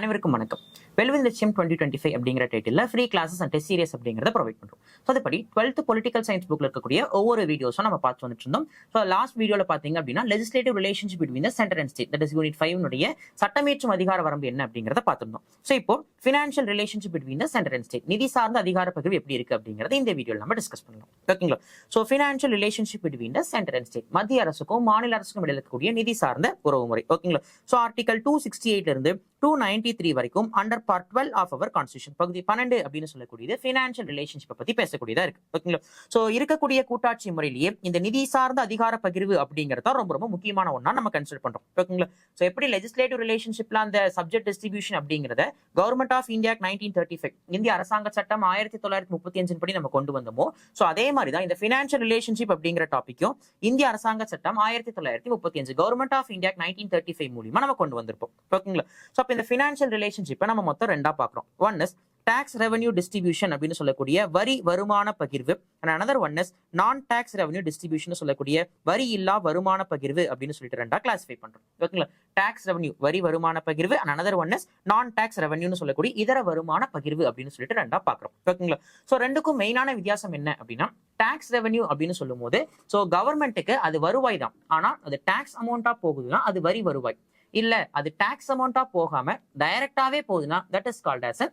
அனைவருக்கும் வணக்கம். வெல்வின் லட்சியம் 2025 அப்படிங்கிற title free classes and test serious அப்படிங்கிறத ப்ரொவைட் பண்றோம். ஸோ அதுபடி 12th பொலிட்டிக்கல் சயின்ஸ் புக்ல இருக்கக்கூடிய ஒவ்வொரு வீடியோஸும் நம்ம பார்த்து வந்துட்டு இருந்தோம். ஸோ லாஸ்ட் வீடியோல பாத்தீங்க அப்படின்னா legislative relationship between the centre and state, that is unit 5 சட்டமேற்றும் அதிகார வரம்பு என்ன அப்படிங்கிறத பார்த்திருந்தோம். ஸோ இப்போ financial relationship between the centre and state, நிதி சார்ந்த அதிகார பகிர்வு எப்படி இருக்கு அப்படிங்கறத இந்த வீடியோல நம்ம டிஸ்கஸ் பண்ணலாம். ஓகேங்களா? So financial relationship between the centre and state, மத்திய அரசுக்கும் மாநில அரசுக்கும் இடையில இருக்கக்கூடிய நிதி சார்ந்த உறவு முறை. ஓகேங்களா? ஸோ ஆர்டிகல் 268 இருந்து 293 வரைக்கும் under part 12 of our constitution பகுதி 12 அப்படின்னு சொல்லக்கூடியது ஃபினான்ஷியல் ரிலேஷன்ஷிப் பத்தி பேசக்கூடியதா இருக்கு. ஓகேங்களா? சோ இருக்கக்கூடிய கூட்டாட்சி முறையிலேயே இந்த நிதி சார்ந்த அதிகார பகிர்வு அப்படிங்கறத ரொம்ப ரொம்ப முக்கியமான ஒண்ணா நம்ம கன்சிடர் பண்றோம். ஓகேங்களா? சோ எப்படி லெஜிஸ்லேட்டிவ் ரிலேஷன்ஷிப்ல அந்த சப்ஜெக்ட் டிஸ்ட்ரிபியூஷன் அப்படிங்கறத கவர்மெண்ட் ஆஃப் இந்தியா 1935 இந்திய அரசாங்க சட்டம் 1935 படி நம்ம கொண்டு வந்தோமோ, சோ அதே மாதிரி தான் இந்த ஃபினான்ஷியல் ரிலேஷன்ஷிப் அப்படிங்கிற டாபிக்கும் இந்திய அரசாங்க சட்டம் 1935 கவர்மெண்ட் ஆஃப் இந்தியா 1935 மூலமா நம்ம கொண்டு வந்திருப்போம். ஓகேங்களா? சோ இந்த ஃபினான்ஷியல் ரிலேஷன்ஷிப்பை நம்ம மொத்தம் ரெண்டா பார்க்கிறோம். One is tax revenue distribution அப்படின்னு சொல்லக்கூடிய வரி வருமான பகிர்வு, and another one is நான் டாக்ஸ் ரெவன்யூ டிஸ்ட்ரிபியூஷன் சொல்லக்கூடிய வரி இல்லா வருமான பகிர்வு அப்படின்னு சொல்லிட்டு ரெண்டா கிளாசிஃபை பண்றோம். ஓகேங்களா? டாக்ஸ் ரெவன்யூ வரி வருமான பகிர்வு, and another one is நான் டாக்ஸ் ரெவன்யூன்னு சொல்லக்கூடிய இதர வருமான பகிர்வு அப்படின்னு சொல்லிட்டு ரெண்டா பார்க்கிறோம். ஓகேங்களா? சோ ரெண்டுக்கும் மெயினான வித்தியாசம் என்ன அப்படின்னா, டாக்ஸ் ரெவன்யூ அப்படின்னு சொல்லும் போது சோ கவர்மெண்ட்டுக்கு அது வருவாய் தான், ஆனா அது டாக்ஸ் அமௌண்டா போகுதுன்னா அது வரி வருவாய். இல்ல அது டாக்ஸ் அமௌண்டா போகாம டைரக்டாவே போகுதுன்னா தட் இஸ் கால்ட் ஆஸ்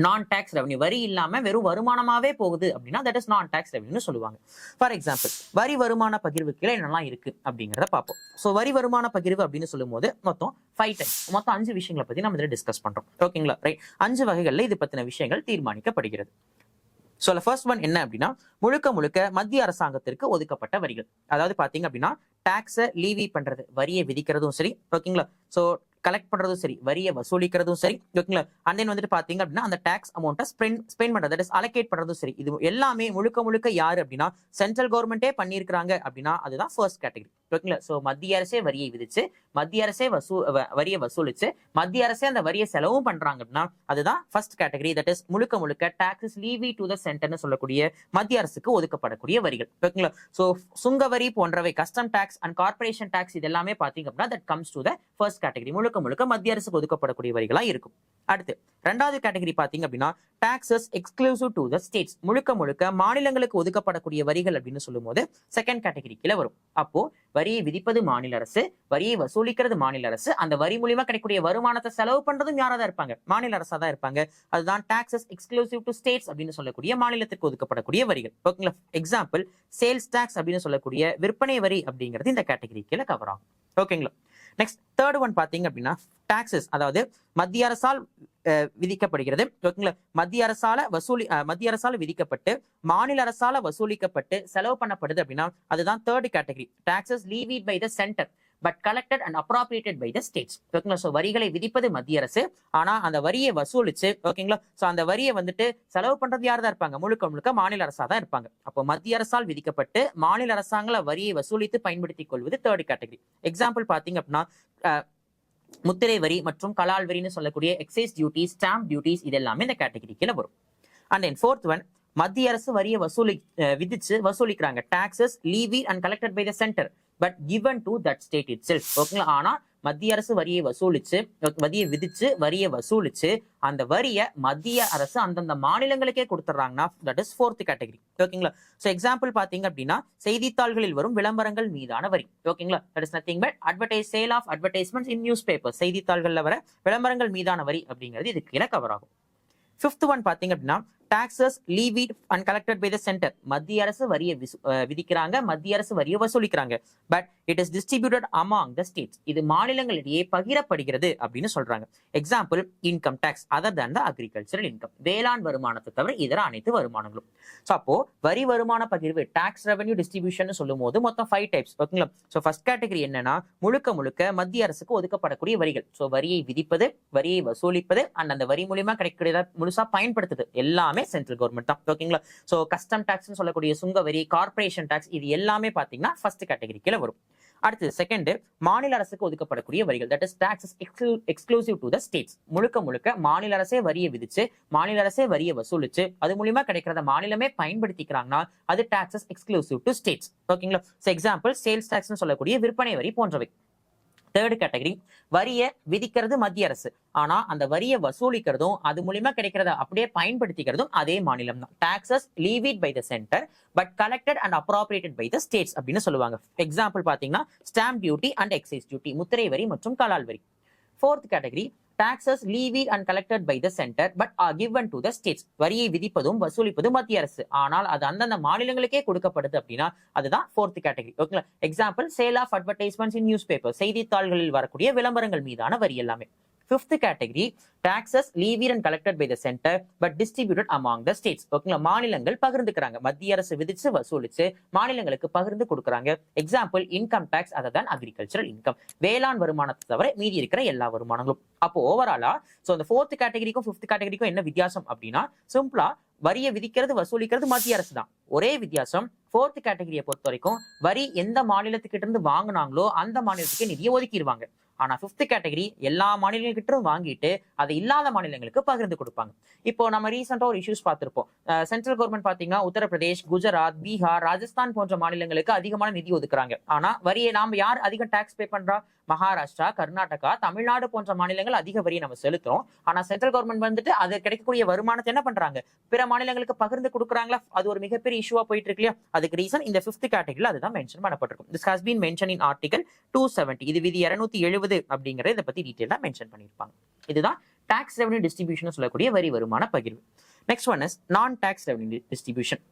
நான் டாக்ஸ் ரெவன்யூ. வரி இல்லாம வெறும் வருமானமாவே போகுது அப்படின்னா தட் இஸ் நான் டாக்ஸ் ரெவன்யூ சொல்லுவாங்க. ஃபார் எக்ஸாம்பிள் வரி வருமான பகிர்வு கீழே என்னெல்லாம் இருக்கு அப்படிங்கிறத பார்ப்போம். ஸோ வரி வருமான பகிர்வு அப்படின்னு சொல்லும் போது மொத்தம் 5 டைப்ஸ், மொத்தம் 5 விஷயங்களை பத்தி நம்ம இதில் டிஸ்கஸ் பண்றோம். ஓகேங்களா? ரைட். 5 வகைகள்ல இது பத்தின விஷயங்கள் தீர்மானிக்கப்படுகிறது. ஸோ ஃபர்ஸ்ட் ஒன் என்ன அப்படின்னா, முழுக்க முழுக்க மத்திய அரசாங்கத்திற்கு ஒதுக்கப்பட்ட வரிகள். அதாவது பாத்தீங்க அப்படின்னா டாக்ஸை லீவி பண்றது, வரியை விதிக்கிறதும் சரி, ஓகேங்களா? ஸோ கலெக்ட் பண்றதும் சரி, வரியை வசூலிக்கிறதும் சரி, ஓகேங்களா? அண்ட் தென் வந்துட்டு பாத்தீங்க அப்படின்னா அந்த டாக்ஸ் அமௌண்ட்டை ஸ்பெண்ட் பண்றது, தட் இஸ் அலோகேட் பண்றதும் சரி, இது எல்லாமே முழுக்க முழுக்க யாரு அப்படின்னா சென்ட்ரல் கவர்மெண்டே பண்ணியிருக்காங்க அப்படின்னா அதுதான் ஃபர்ஸ்ட் கேட்டகரி. ஓகேங்களா? சோ மத்திய அரசே வரியை விதிச்சு, மத்திய அரசே வரியை வசூலிச்சு, மத்திய அரசே அந்த வரியை செலவும் பண்றாங்க அப்படின்னா அதுதான் ஃபர்ஸ்ட் கேட்டகரி. தட் இஸ் முழுக்க முழுக்க டாக்ஸஸ் லீவி டு த சென்டர்னு சொல்லக்கூடிய மத்திய அரசுக்கு ஒதுக்கப்படக்கூடிய வரிகள். ஓகேங்களா? சோ சுங்க வரி போன்றவை, custom tax and corporation tax இது எல்லாமே பாத்தீங்க அப்படின்னா that comes to the first category. முழுக்க முழுக்க மத்திய அரசுக்கு ஒதுக்கப்படக்கூடிய வரிகளா இருக்கும். அடுத்து ரெண்டாவது கேட்டகரி பாத்தீங்க அப்படின்னா taxes exclusive to the states, முழுக்க முழுக்க மாநிலங்களுக்கு ஒதுக்கப்படக்கூடிய வரிகள் அப்படின்னு சொல்லும் போது செகண்ட் கேட்டகரி கீழே வரும். அப்போ வரியை விதிப்பது மாநில அரசு, வரியை வசூலிக்கிறது மாநில அரசு, அந்த வரி மூலியமா கிடைக்கக்கூடிய வருமானத்தை செலவு பண்றதும் யாரா தான் இருப்பாங்க? மாநில அரசா தான் இருப்பாங்க. அதுதான் டாக்ஸஸ் எக்ஸ்க்ளூசிவ் டு ஸ்டேட்ஸ் அப்படின்னு சொல்லக்கூடிய மாநிலத்திற்கு ஒதுக்கப்படக்கூடிய வரிகள். ஓகேங்களா? எக்ஸாம்பிள் சேல்ஸ் டாக்ஸ் அப்படின்னு சொல்லக்கூடிய விற்பனை வரி அப்படிங்கிறது இந்த கேட்டகரி கீழே கவர் ஆகும். ஓகேங்களா? நெக்ஸ்ட் தேர்ட் ஒன் பாத்தீங்க அப்படின்னா டாக்ஸஸ், அதாவது மத்திய அரசால் விதிக்கப்படுகிறது. ஓகேங்களா? மத்திய அரசால விதிக்கப்பட்டு மாநில அரசால வசூலிக்கப்பட்டு செலவு பண்ணப்படுது அப்படின்னா அதுதான் third category. Taxes levied by the center but collected and appropriated by the states. ஓகேங்களா? சோ வரிகளை விதிப்பது மத்திய அரசு, ஆனா அந்த வரியை வசூலிச்சு, ஓகேங்களா, சோ அந்த வரியை வந்துட்டு செலவு பண்றது யார் தான் இருப்பாங்க? முழுக்க முழுக்க மாநில அரசா தான் இருப்பாங்க. அப்போ மத்திய அரசால் விதிக்கப்பட்டு மாநில அரசாங்கம் வரியை வசூலித்து பயன்படுத்திக் கொள்வது தேர்ட் கேட்டகரி. எக்ஸாம்பிள் பாத்தீங்க அப்படின்னா முத்திரை வரி மற்றும் கலால் வரின்னு சொல்லக்கூடிய எக்ஸைஸ் டியூட்டிஸ், ஸ்டாம்ப் டியூட்டிஸ் இது எல்லாமே இந்த கேட்டகரி கீழே வரும். அண்ட் தென் ஃபோர்த் ஒன், மத்திய அரசு வரியை விதிச்சு வசூலிக்கிறாங்க. Taxes levy and collected by the center but given to that state itself. ஓகேங்களா? ஆனா மத்திய அரசு வரியை விதிச்சு வரியை வசூலிச்சு அந்த வரியை மத்திய அரசு அந்தந்த மாநிலங்களுக்கே கொடுத்துறாங்கன்னா தட் இஸ் ஃபோர்த் கேட்டகரி. ஓகேங்களா? சோ எக்ஸாம்பிள் பாத்தீங்க அப்படின்னா செய்தித்தாள்களில் வரும் விளம்பரங்கள் மீதான வரி. ஓகேங்களா? That is nothing but sale of advertisements in newspaper, செய்தித்தாள்கள்ல வர விளம்பரங்கள் மீதான வரி அப்படிங்கிறது இதுக்கு கீழே கவர் ஆகும். ஃபிஃப்த் ஒன் பாத்தீங்க அப்படின்னா taxes levied and collected by the center, மத்திய அரசு வரியை விதிக்கிறாங்க, மத்திய அரசு வரியை வசூலிக்கிறாங்க, but it is distributed among the states, இது மாநிலங்களிடையே பகிரப்படுகிறது அப்படின்னு சொல்றாங்க. Example income tax other than the agricultural income, வேளாண் வருமானத்தை தவிர இதர அனைத்து வருமானங்களும். ஸோ அப்போ வரி வருமான பகிர்வு டாக்ஸ் ரெவன்யூ டிஸ்ட்ரிபியூஷன் சொல்லும் போது மொத்தம் 5 டைப்ஸ். ஓகேங்களா? ஸோ ஃபர்ஸ்ட் கேட்டகரி என்னன்னா முழுக்க முழுக்க மத்திய அரசுக்கு ஒதுக்கப்படக்கூடிய வரிகள். ஸோ வரியை விதிப்பது, வரியை வசூலிப்பது அண்ட் அந்த வரி மூலியமா கிடைக்கிறத முழுசா பயன்படுத்துது எல்லாமே சென்ட்ரல் கவர்மெண்ட் தான். ஓகேங்களா? சோ கஸ்டம் டாக்ஸ் சொல்லக்கூடிய சுங்க வரி, கார்பரேஷன் டாக்ஸ் இது எல்லாமே பாத்தீங்கன்னா ஃபர்ஸ்ட் கேட்டகரி கீழே வரும். அடுத்து செகண்ட், மாநில அரசுக்கு ஒதுக்கப்படக்கூடிய வரிகள், that is taxes exclusive to the states, முழுக்க முழுக்க மாநில அரசே வரியை விதிச்சு மாநில அரசே வரியை வசூலிச்சு அது மூலியமா கிடைக்கிறத மாநிலமே பயன்படுத்திக்கிறாங்கன்னா அது டாக்ஸஸ் எக்ஸ்க்ளூசிவ் டு ஸ்டேட்ஸ். ஓகேங்களா? எக்ஸாம்பிள் சேல்ஸ் டாக்ஸ் சொல்லக்கூடிய விற்பனை வரி போன்றவை. தேர்ட் கேட்டகரி, வரியை விதிக்கிறது மத்திய அரசு, ஆனா அந்த வரியை வசூலிக்கிறதும் அது மூலியமா கிடைக்கிறத அப்படியே பயன்படுத்திக்கிறதும் அதே மாநிலம் தான். Taxes levied by the center but collected and appropriated by the states அப்படின்னு சொல்லுவாங்க. எக்ஸாம்பிள் பாத்தீங்கன்னா stamp duty and excise duty, முத்திரை வரி மற்றும் கலால் வரி. Fourth category, taxes levied and collected by the center but are given to the states. வரியை விதிப்பதும் வசூலிப்பதும் மத்திய அரசு, ஆனால் அது அந்தந்த மாநிலங்களுக்கே கொடுக்கப்படுது அப்படின்னா அதுதான் ஃபோர்த் கேட்டகரி. ஓகேங்களா? Example sale of advertisements in newspaper, செய்தித்தாள்களில் வரக்கூடிய விளம்பரங்கள் மீதான வரி எல்லாமே. Fifth category, taxes levied and collected by the center but distributed among the states. ஓகேங்களா? மாநிலங்கள் பகிர்ந்துக்கிறாங்க, மத்திய அரசு விதிச்சு வசூலிச்சு மாநிலங்களுக்கு பகிர்ந்து கொடுக்குறாங்க. எக்ஸாம்பிள் இன்கம் டாக்ஸ் அதர் தான் அக்ரிகல்ச்சரல் இன்கம், வேளாண் வருமானத்தை தவிர மீதி இருக்கிற எல்லா வருமானங்களும். அப்போ ஓவராலா அந்த ஃபோர்த் கேட்டகரிக்கும் ஃபிஃப்த் கேட்டகரிக்கும் என்ன வித்தியாசம் அப்படின்னா, சிம்பிளா வரியை விதிக்கிறது வசூலிக்கிறது மத்திய அரசு தான். ஒரே வித்தியாசம், ஃபோர்த் கேட்டகரியை பொறுத்த வரைக்கும் வரி எந்த மாநிலத்துக்கிட்ட இருந்து வாங்கினாங்களோ அந்த மாநிலத்துக்கு நிதியை ஒதுக்கிடுவாங்க. ஆனா ஃபிஃப்த் கேட்டகரி எல்லா மாநிலங்கிட்டும் வாங்கிட்டு அதை இல்லாத மாநிலங்களுக்கு பகிர்ந்து கொடுப்பாங்க. இப்போ நம்ம ரீசெண்டா ஒரு இஷ்யூஸ் பார்த்திருப்போம். சென்ட்ரல் கவர்மெண்ட் பாத்தீங்கன்னா உத்தரப்பிரதேஷ், குஜராத், பீகார், ராஜஸ்தான் போன்ற மாநிலங்களுக்கு அதிகமான நிதி ஒதுக்குறாங்க. ஆனா வரியை நாம யார் அதிக டாக்ஸ் பே பண்றா? மகாராஷ்டிரா, கர்நாடகா, தமிழ்நாடு போன்ற மாநிலங்கள் அதிக வரியை நம்ம செலுத்துறோம். ஆனா சென்ட்ரல் கவர்மெண்ட் வந்துட்டு அது கிடைக்கக்கூடிய வருமானத்தை என்ன பண்றாங்க? பிற மாநிலங்களுக்கு பகிர்ந்து கொடுக்குறாங்களா? அது ஒரு மிகப்பெரிய இஷ்யூவா போயிட்டு இருக்கு இல்லையா? அதுக்கு ரீசன் இந்த ஃபிஃப்த் கேட்டகரியில அதுதான் மென்ஷன் பண்ணப்பட்டிருக்கும். This has been mention in article 270. இது விதி 270 அப்படிங்கறத இதை பத்தி டீடைலா மென்ஷன் பண்ணிருப்பாங்க. இதுதான் டாக்ஸ் ரெவன்யூ டிஸ்ட்ரிபியூஷன் சொல்லக்கூடிய வரி வருமான பகிர்வு. நெக்ஸ்ட் ஒன் இஸ் நான் டாக்ஸ் ரெவன்யூ டிஸ்ட்ரிபியூஷன்,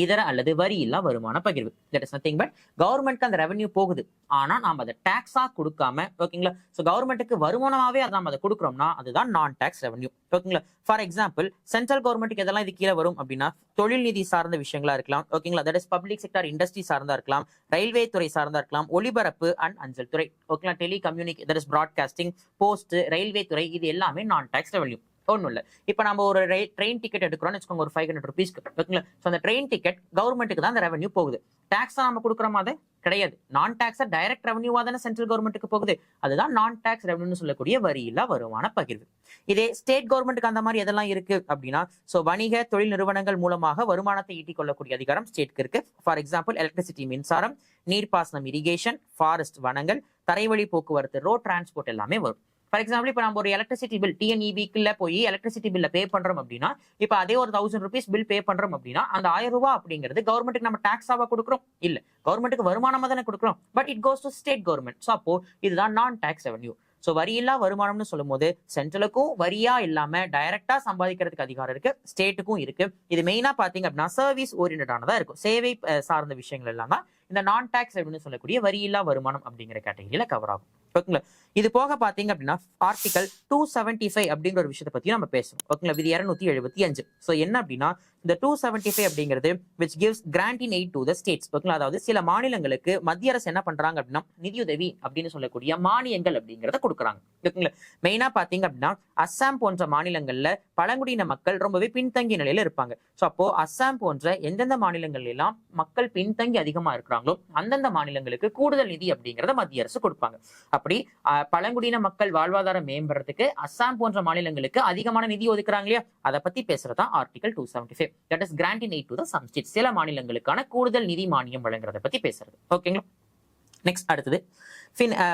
இதர அல்லது வரி இல்லா வருமான பகிர்வு. தட் இஸ் நத்திங் பட் கவர்மெண்ட்க்கு அந்த ரெவன்யூ போகுது, ஆனா நாம அதை டாக்ஸா கொடுக்காம, ஓகேங்களா, சோ கவர்மெண்ட்டுக்கு வருமானமாவே நாம அதை கொடுக்குறோம்னா அதுதான் நான் டாக்ஸ் ரெவன்யூ. ஓகேங்களா? ஃபார் எக்ஸாம்பிள் சென்ட்ரல் கவர்மெண்ட்டுக்கு எதெல்லாம் இது கீழே வரும் அப்படின்னா, தொழில் நிதி சார்ந்த விஷயங்களா இருக்கலாம். ஓகேங்களா? That is public sector industry சார்ந்தா இருக்கலாம், ரயில்வே துறை சார்ந்தா இருக்கலாம், ஒலிபரப்பு அண்ட் அஞ்சல் துறை, ஓகேங்களா, telecommunication that is broadcasting, post, railway துறை, இது எல்லாமே நான் டாக்ஸ் ரெவன்யூ. ஒன்றும் இல்லை, இப்போ நம்ம ஒரு ட்ரெயின் டிக்கெட் எடுக்கிறோம்னு வச்சுக்கோங்க, ஒரு 500 rupeesக்கு. ஓகேங்களா? ஸோ அந்த ட்ரெயின் டிக்கெட் கவர்மெண்ட்டுக்கு தான் அந்த ரெவன்யூ போகுது. டாக்ஸா நம்ம கொடுக்குற மாதிரி கிடையாது. நான் டாக்ஸா டைரக்ட் ரெவன்யூவா தானே சென்ட்ரல் கவர்மெண்ட்டுக்கு போகுது. அதுதான் நான் டாக்ஸ் ரெவன்யூன்னு சொல்லக்கூடிய வரியில்லா வருமான பகிர்வு. இதே ஸ்டேட் கவர்மெண்ட்டுக்கு அந்த மாதிரி எதெல்லாம் இருக்கு அப்படின்னா, ஸோ வணிக தொழில் நிறுவனங்கள் மூலமாக வருமானத்தை ஈட்டிக் கொள்ளக்கூடிய அதிகாரம் ஸ்டேட்க்கு இருக்கு. ஃபார் எக்ஸாம்பிள் எலக்ட்ரிசிட்டி மின்சாரம், நீர்ப்பாசனம் இரிகேஷன், ஃபாரஸ்ட் வனங்கள், தரைவழி போக்குவரத்து ரோட் டிரான்ஸ்போர்ட் எல்லாமே வரும். ஃபார் எக்ஸாம்பிள் இப்போ நம்ம ஒரு எலக்ட்ரிசிட்டி பில் டிஎன்இபிக்குள்ள போய் எலக்ட்ரிசிட்டி பில்ல பே பண்றோம் அப்படின்னா, இப்போ அதே ஒரு 1000 rupees பில் பே பண்றோம் அப்படின்னா அந்த 1000 ரூபாய் அப்படிங்கிறது கவர்மெண்ட்டுக்கு நம்ம டாக்ஸாவா கொடுக்குறோம்? இல்ல, கவர்மெண்ட்டுக்கு வருமானமா தானே கொடுக்குறோம். But it goes to state government. So அப்போ இதுதான் நான் டாக்ஸ் ரெவன்யூ. ஸோ வரியில்லா வருமானம்னு சொல்லும் போது சென்ட்ரலுக்கும் வரியா இல்லாம டைரக்டா சம்பாதிக்கிறதுக்கு அதிகாரம் இருக்கு, ஸ்டேட்டுக்கும் இருக்கு. இது மெயினா பாத்தீங்க அப்படின்னா சர்வீஸ் ஓரியன்டானதா இருக்கும், சேவை சார்ந்த விஷயங்கள் எல்லாம் தான் இந்த நான் டாக்ஸ் ரெவன்யூ சொல்லக்கூடிய வரியில்லா வருமானம் அப்படிங்கிற கேட்டகரியில கவர் ஆகும். ஓகேங்களா? இது போக பாத்தீங்க அப்படின்னா ஆர்டிகல் 275 அப்படிங்கிற ஒரு விஷயத்தை பத்தி நம்ம பேசணும். ஓகேங்களா? விதி 275. ஸோ என்ன அப்படின்னா, இந்த 275 அப்படிங்கிறது which gives granting aid to the states. ஓகேங்களா? அதாவது சில மாநிலங்களுக்கு மத்திய அரசு என்ன பண்றாங்க அப்படின்னா நிதியுதவி அப்படின்னு சொல்லக்கூடிய மானியங்கள் அப்படிங்கிறத கொடுக்குறாங்க. ஓகேங்களா? மெயினா பாத்தீங்க அப்படின்னா அஸ்ஸாம் போன்ற மாநிலங்கள்ல பழங்குடியின மக்கள் ரொம்பவே பின்தங்கிய நிலையில இருப்பாங்க. ஸோ அப்போ அஸ்ஸாம் போன்ற எந்தெந்த மாநிலங்கள்ல எல்லாம் மக்கள் பின்தங்கி அதிகமா இருக்கிறாங்களோ அந்தந்த மாநிலங்களுக்கு கூடுதல் நிதி அப்படிங்கிறத மத்திய அரசு கொடுப்பாங்க. அப்படி பழங்குடியின மக்கள் வாழ்வாதாரம் மேம்படுறதுக்கு அஸ்ஸாம் போன்ற மாநிலங்களுக்கு அதிகமான நிதி ஒதுக்குறாங்க இல்லையா? அதை பத்தி பேசுறதா article 275. That is granting eight to the some states, சில மாநிலங்களுக்கான கூடுதல் நிதி மானியம் வழங்குறத பத்தி பேசுறது. ஓகேங்களா? நெக்ஸ்ட் அடுத்தது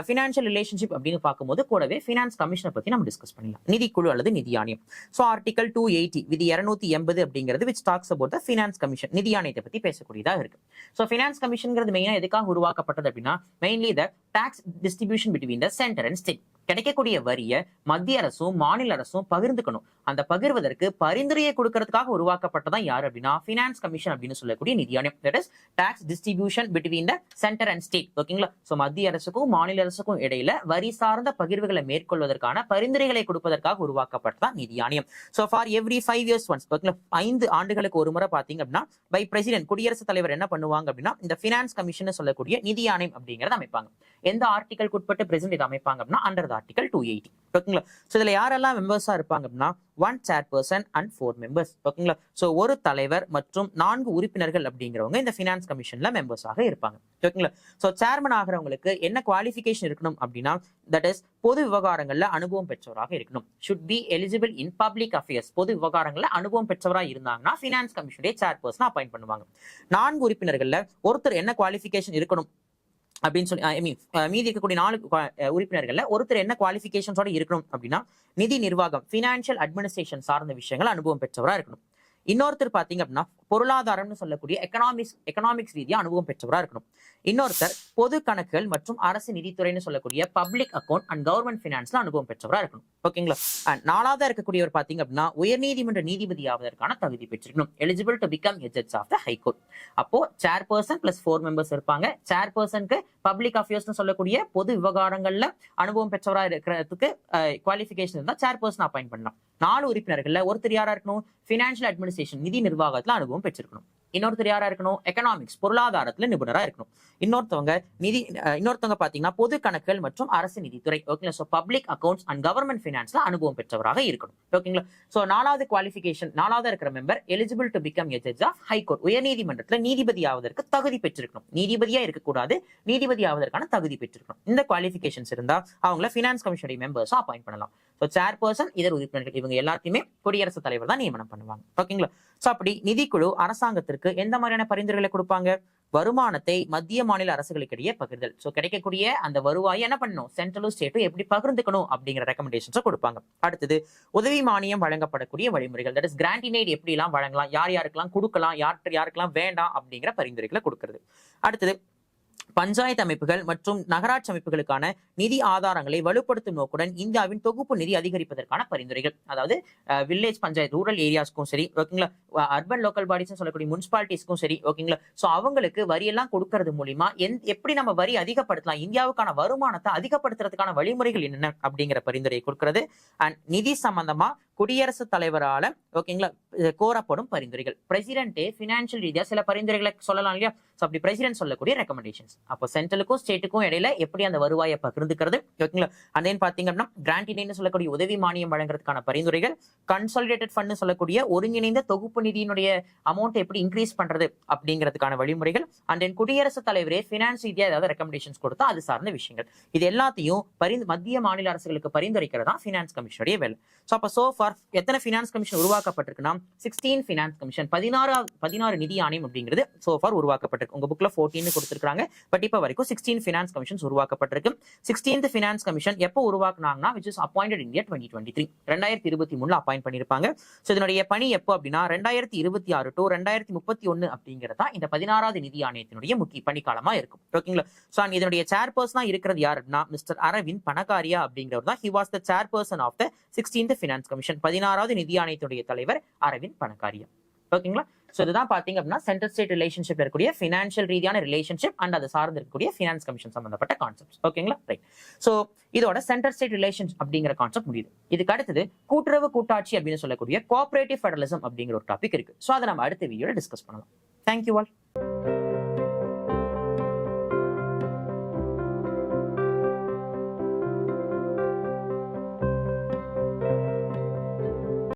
ஃபினான்ஷியல் ரிலேஷன்ஷிப் அப்படின்னு பார்க்கும்போது கூடவே ஃபினான்ஸ் கமிஷனை பத்தி நம்ம டிஸ்கஸ் பண்ணலாம். நிதிக்குழு அல்லது நிதி ஆணையம். ஸோ ஆர்டிகல் 280 விதி 280 அப்படிங்கிறது which talks about the finance commission, நிதி ஆணையத்தை பத்தி பேசக்கூடியதாக இருக்கு. ஸோ ஃபினான்ஸ் கமிஷன்ங்கிறது மெயினா எதுக்காக உருவாக்கப்பட்டது அப்படின்னா, mainly the tax distribution between the centre and state. கிடைக்கக்கூடிய வரியை மத்திய அரசும் மாநில அரசும் பகிர்ந்துக்கணும். அந்த பகிர்வதற்கு பரிந்துரையை கொடுக்கறதுக்காக உருவாக்கப்பட்டதான் யார் அப்படின்னா ஃபினான்ஸ் கமிஷன் அப்படின்னு சொல்லக்கூடிய நிதி ஆணையம். That is tax distribution between the centre and state. ஓகேங்களா? ஸோ மத்திய அரசுக்கும் மாநில அரசுக்கும் இடையில வரி சார்ந்த பகிர்வுகளை மேற்கொள்வதற்கான பரிந்துரைகளை கொடுப்பதற்காக உருவாக்கப்பட்டதான் நிதி ஆணையம். So for every 5 years once, ஓகேங்களா, 5 ஆண்டுகளுக்கு ஒரு முறை பாத்தீங்க அப்படின்னா பை பிரசிடென்ட் குடியரசுத் தலைவர் என்ன பண்ணுவாங்க அப்படின்னா இந்த ஃபினான்ஸ் கமிஷன் சொல்லக்கூடிய நிதி ஆணையம் அப்படிங்கறத அமைப்பாங்க. எந்த ஆர்டிகல் உட்பட்டு பிரசிடென்ட் இதை அமைப்பாங்க அப்படின்னா அண்டர் ஆர்டிகல் 280. ஓகேங்களா? சோ இதுல யாரெல்லாம் மெம்பர்ஸா இருப்பாங்க அப்படின்னா 1 chairperson and 4 members. ஓகேங்களா? சோ ஒரு தலைவர் மற்றும் 4 உறுப்பினர்கள் அப்படிங்கிறவங்க இந்த ஃபினான்ஸ் கமிஷன்ல மெம்பர்ஸாக இருப்பாங்க. ஓகேங்களா? சோ சேர்மன் ஆகிறவங்களுக்கு என்ன குவாலிஃபிகேஷன் இருக்கணும் அப்படின்னா, தட் இஸ் பொது விவகாரங்கள்ல அனுபவம் பெற்றவராக இருக்கணும். should be eligible in public affairs. பொது விவகாரங்கள்ல அனுபவம் பெற்றவராக இருந்தாங்கன்னா ஃபினான்ஸ் கமிஷனுடைய சேர்பர்சன் அப்பாயிண்ட் பண்ணுவாங்க. 4 உறுப்பினர்கள்ல ஒருத்தர் என்ன குவாலிஃபிகேஷன் இருக்கணும் அப்படின்னு சொல்லி ஐ மீன் மீதி இருக்கக்கூடிய 4 உறுப்பினர்கள்ல ஒருத்தர் என்ன குவாலிஃபிகேஷன்ஸோட இருக்கணும் அப்படின்னா நிதி நிர்வாகம், ஃபினான்ஷியல் அட்மினிஸ்ட்ரேஷன் சார்ந்த விஷயங்கள் அனுபவம் பெற்றவரா இருக்கணும். இன்னொருத்தர் பாத்தீங்க அப்படின்னா பொருளாதாரம்னு சொல்லக்கூடிய எக்கனாமிக்ஸ் ரீதியா அனுபவம் பெற்றவரா இருக்கணும். இன்னொருத்தர் பொது கணக்குகள் மற்றும் அரசு நிதித்துறைன்னு சொல்லக்கூடிய பப்ளிக் அக்கௌண்ட் அண்ட் கவர்மெண்ட் பினான்ஸ்ல அனுபவம் பெற்றவரா இருக்கணும். ஓகேங்களா? அண்ட் 4ஆவதா இருக்கக்கூடியவர் பாத்தீங்க அப்படின்னா உயர்நீதிமன்ற நீதிபதி ஆவதற்கான தகுதி பெற்றிருக்கணும். Eligible to become a judge of the high court. அப்போ சேர்பர்சன் பிளஸ் 4 மெம்பர்ஸ் இருப்பாங்க. சேர்பர்சனுக்கு பப்ளிக் அஃபேர்ஸ்னு சொல்லக்கூடிய பொது விவகாரங்கள்ல அனுபவம் பெற்றவரா இருக்கிறதுக்கு குவாலிஃபிகேஷன் இருந்தா சேர்பர்சன் அப்பாயிண்ட் பண்ணலாம். 4 உறுப்பினர்கள்ல ஒருத்தர் யாரா இருக்கணும்? பினான்சியல் அட்மினிஸ்ட்ரேஷன், நிதி நிர்வாகத்துல அனுபவம் பெற்றிருக்கணும். இன்னொருத்தர் யாரா இருக்கணும்? எக்கனாமிக்ஸ், பொருளாதாரத்துல நிபுணரா இருக்கணும். இன்னொருத்தவங்க பாத்தீங்கன்னா பொது கணக்குகள் மற்றும் அரசு நிதித்துறை, ஓகேங்களா? So public accounts and government பினான்ஸ்ல அனுபவம் பெற்றவராக இருக்கணும். ஓகேங்களா? சோ 4வது குவாலிஃபிகேஷன், 4ஆவதா இருக்கிற member eligible to become a judge of high court, உயர்நீதிமன்றத்துல நீதிபதி ஆவதற்கு தகுதி பெற்றிருக்கணும். நீதிபதியா இருக்கக்கூடாது, நீதிபதி ஆவதற்கான தகுதி பெற்றிருக்கணும். இந்த குவாலிஃபிகேஷன்ஸ் இருந்தா அவங்கள பினான்ஸ் கமிஷனுடைய மெம்பர்ஸா அப்பாயிண்ட் பண்ணலாம். சோ சேர்பர்சன், இதர உறுப்பினர்கள் இவங்க எல்லாத்தையுமே குடியரசுத் தலைவர் தான் நியமனம் பண்ணுவாங்க. ஓகேங்களா? சோ அப்படி நிதிக்குழு அரசாங்கத்திற்கு எந்த மாதிரியான பரிந்துரைகளை கொடுப்பாங்க? வருமானத்தை மத்திய மாநில அரசுகளுக்கு இடையே பகிர்தல். சோ கிடைக்கக்கூடிய அந்த வருவாயை என்ன பண்ணணும்? சென்ட்ரலும் ஸ்டேட்டும் எப்படி பகிர்ந்துக்கணும் அப்படிங்கிற ரெக்கமெண்டேஷன்ஸ் கொடுப்பாங்க. அடுத்தது உதவி மானியம் வழங்கப்படக்கூடிய வழிமுறைகள், that is grant in aid எப்படி எல்லாம் வழங்கலாம், யார் யாருக்கெல்லாம் கொடுக்கலாம், யாருக்கெல்லாம் வேண்டாம் அப்படிங்கிற பரிந்துரைகளை கொடுக்கிறது. அடுத்தது பஞ்சாயத்து அமைப்புகள் மற்றும் நகராட்சி அமைப்புகளுக்கான நிதி ஆதாரங்களை வலுப்படுத்தும் நோக்குடன் இந்தியாவின் தொகுப்பு நிதி அதிகரிப்பதற்கான பரிந்துரைகள். அதாவது வில்லேஜ் பஞ்சாயத்து, ரூரல் ஏரியாஸ்க்கும் சரி, ஓகேங்களா, அர்பன் லோக்கல் பாடிஸ் சொல்லக்கூடிய முனிசிபாலிட்டிஸ்க்கும் சரி, ஓகேங்களா. சோ அவங்களுக்கு வரியெல்லாம் கொடுக்கறது மூலியமா எப்படி நம்ம வரி அதிகப்படுத்தலாம், இந்தியாவுக்கான வருமானத்தை அதிகப்படுத்துறதுக்கான வழிமுறைகள் என்னென்ன அப்படிங்கிற பரிந்துரையை கொடுக்கிறது. அண்ட் நிதி சம்பந்தமா குடியரசுத் தலைவரால, ஓகேங்களா, கோரப்படும் பரிந்துரைகள். பிரசிடென்டே பினான்சியல் ரீதியா சில பரிந்துரைகளை சொல்லலாம் இல்லையா? அப்படி பிரசிடென்ட் சொல்லக்கூடிய ரெக்கமெண்டேஷன்ஸ். அப்போ சென்ட்ரலுக்கும் ஸ்டேட்டுக்கும் இடையில எப்படி அந்த வருவாயை பகிர்ந்துக்கிறது, ஓகேங்களா. அண்ட் தென் பாத்தீங்க அப்படின்னா கிராண்ட் இன் எய்ட்னு சொல்லக்கூடிய உதவி மானியம் வழங்குறதுக்கான பரிந்துரைகள், கன்சாலிடேட்டட் ஃபண்ட் சொல்லக்கூடிய ஒருங்கிணைந்த தொகுப்பு நிதியினுடைய அமௌண்ட் எப்படி இன்க்ரீஸ் பண்றது அப்படிங்கிறதுக்கான வழிமுறைகள். அண்ட் தென் குடியரசுத் தலைவரே பினான்ஸ் ரீதியா ஏதாவது ரெக்கமெண்டேஷன்ஸ் கொடுத்தா அது சார்ந்த விஷயங்கள். இது எல்லாத்தையும் மத்திய மாநில அரசுகளுக்கு பரிந்துரைக்கிறதா பினான்ஸ் கமிஷனுடைய வேலை. சோ அப்ப சோ ஃபார் எத்தனை பினான்ஸ் கமிஷன் உருவாக்கப்பட்டிருக்குன்னா 16 பினான்ஸ் கமிஷன், 16 நிதி ஆணையம் அப்படிங்கிறது சோ ஃபார் உருவாக்கப்பட்டிருக்கு. உங்க புக்ல 14 கொடுத்திருக்காங்க, பட் இப்ப வரைக்கும் 16 பினான்ஸ் கமிஷன்ஸ் உருவாக்கப்பட்டிருக்கு. 16th பினான்ஸ் கமிஷன் எப்போ உருவாக்குனாங்கன்னா which is appointed in year 2023, 2023 appoint பண்ணிருப்பாங்க. சோ இதனுடைய பணி எப்போ அப்படின்னா 2026 to 2031 அப்படிங்கறதா இந்த 16வது நிதி ஆணையத்தினுடைய முக்கிய பணிக்காலமா இருக்கும். ஓகேங்களா? சோ இதனுடைய சேர்பர்சனா இருக்கிறது யார் அப்படின்னா மிஸ்டர் அரவிந்த் பனகாரியா அப்படிங்கிறவர் தான். he was the chairperson of the 16th finance commission. 16வது நிதி ஆணையத்துடைய தலைவர் அரவிந்த் பனகாரியா. ஓகேங்களா? சோ இதுதான் பாத்தீங்க அப்படின்னா சென்ட்ரல் ஸ்டேட் ரிலேஷன்ஷிப் இருக்கக்கூடிய பினான்சியல் ரீதியான ரிலேஷன்ஷிப் அண்ட் அது சார்ந்து இருக்கக்கூடிய பினான்ஸ் கமிஷன் சம்பந்தப்பட்ட கான்செப்ட்ஸ். ஓகேங்களா? ரைட். சோ இதோட சென்ட்ரல் ஸ்டேட் ரிலேஷன்ஸ் அப்படிங்கிற கான்செப்ட் முடியுது. இதுக்கு அடுத்தது கூட்டுறவு கூட்டாட்சி அப்படின்னு சொல்லக்கூடிய கோஆபரேட்டிவ் ஃபெடரலிசம் அப்படிங்கிற ஒரு டாபிக் இருக்கு. சோ அதை நம்ம அடுத்த வீடியோல டிஸ்கஸ் பண்ணலாம். Thank you all.